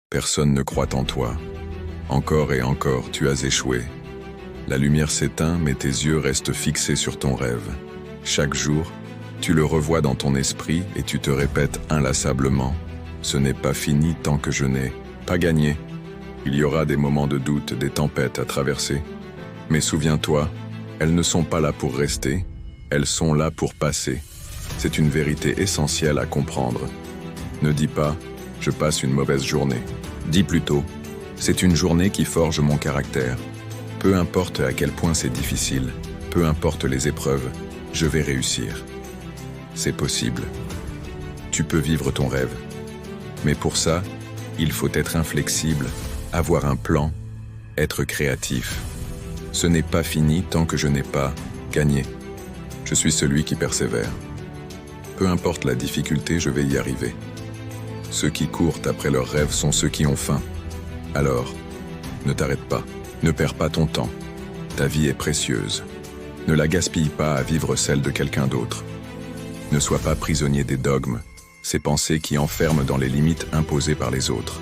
Personne ne croit en toi. Encore et encore, tu as échoué. La lumière s'éteint, mais tes yeux restent fixés sur ton rêve. Chaque jour, tu le revois dans ton esprit et tu te répètes inlassablement « Ce n'est pas fini tant que je n'ai pas gagné ». Il y aura des moments de doute, des tempêtes à traverser. Mais souviens-toi, elles ne sont pas là pour rester, elles sont là pour passer. C'est une vérité essentielle à comprendre. Ne dis pas « je passe une mauvaise journée ». Dis plutôt « c'est une journée qui forge mon caractère ». Peu importe à quel point c'est difficile, peu importe les épreuves, je vais réussir. C'est possible. Tu peux vivre ton rêve. Mais pour ça, il faut être inflexible, avoir un plan, être créatif. Ce n'est pas fini tant que je n'ai pas gagné. Je suis celui qui persévère. Peu importe la difficulté, je vais y arriver. Ceux qui courent après leurs rêves sont ceux qui ont faim. Alors, ne t'arrête pas, ne perds pas ton temps. Ta vie est précieuse. Ne la gaspille pas à vivre celle de quelqu'un d'autre. Ne sois pas prisonnier des dogmes, ces pensées qui enferment dans les limites imposées par les autres.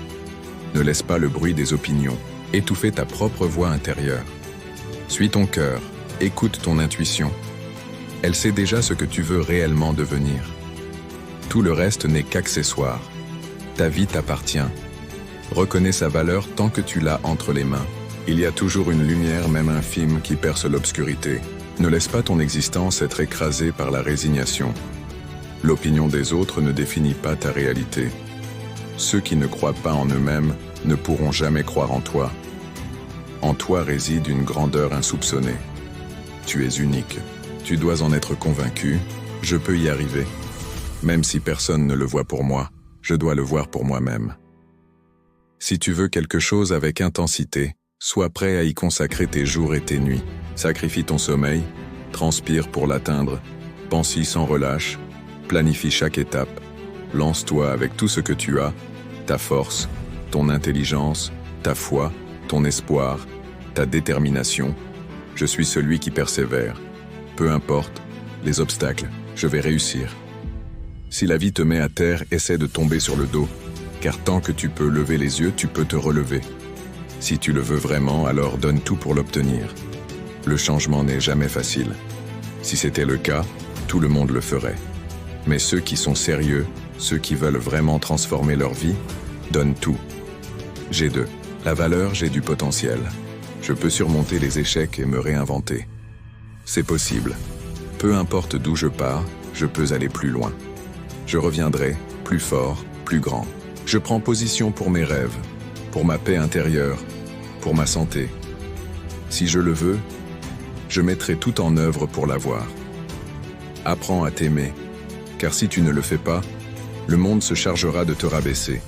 Ne laisse pas le bruit des opinions étouffer ta propre voix intérieure. Suis ton cœur, écoute ton intuition. Elle sait déjà ce que tu veux réellement devenir. Tout le reste n'est qu'accessoire. Ta vie t'appartient. Reconnais sa valeur tant que tu l'as entre les mains. Il y a toujours une lumière, même infime, qui perce l'obscurité. Ne laisse pas ton existence être écrasée par la résignation. L'opinion des autres ne définit pas ta réalité. Ceux qui ne croient pas en eux-mêmes ne pourront jamais croire en toi. En toi réside une grandeur insoupçonnée. Tu es unique. Tu dois en être convaincu. Je peux y arriver. Même si personne ne le voit pour moi, je dois le voir pour moi-même. Si tu veux quelque chose avec intensité, sois prêt à y consacrer tes jours et tes nuits. Sacrifie ton sommeil, transpire pour l'atteindre, pense-y sans relâche, planifie chaque étape, lance-toi avec tout ce que tu as, ta force, ton intelligence, ta foi, ton espoir, ta détermination. Je suis celui qui persévère. Peu importe les obstacles, je vais réussir. Si la vie te met à terre, essaie de tomber sur le dos, car tant que tu peux lever les yeux, tu peux te relever. Si tu le veux vraiment, alors donne tout pour l'obtenir. Le changement n'est jamais facile. Si c'était le cas, tout le monde le ferait. Mais ceux qui sont sérieux, ceux qui veulent vraiment transformer leur vie, donnent tout. J'ai la valeur, j'ai du potentiel. Je peux surmonter les échecs et me réinventer. C'est possible. Peu importe d'où je pars, je peux aller plus loin. Je reviendrai, plus fort, plus grand. Je prends position pour mes rêves, pour ma paix intérieure, pour ma santé. Si je le veux, je mettrai tout en œuvre pour l'avoir. Apprends à t'aimer, car si tu ne le fais pas, le monde se chargera de te rabaisser.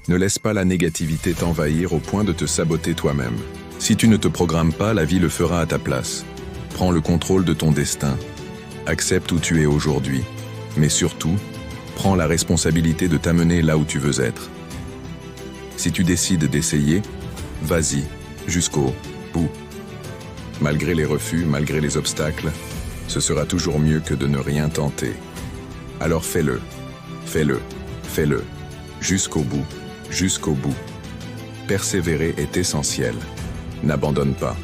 Ne laisse pas la négativité t'envahir au point de te saboter toi-même. Si tu ne te programmes pas, la vie le fera à ta place. Prends le contrôle de ton destin. Accepte où tu es aujourd'hui. Mais surtout, prends la responsabilité de t'amener là où tu veux être. Si tu décides d'essayer, vas-y, jusqu'au bout. Malgré les refus, malgré les obstacles, ce sera toujours mieux que de ne rien tenter. Alors fais-le, fais-le, fais-le, jusqu'au bout, jusqu'au bout. Persévérer est essentiel. N'abandonne pas.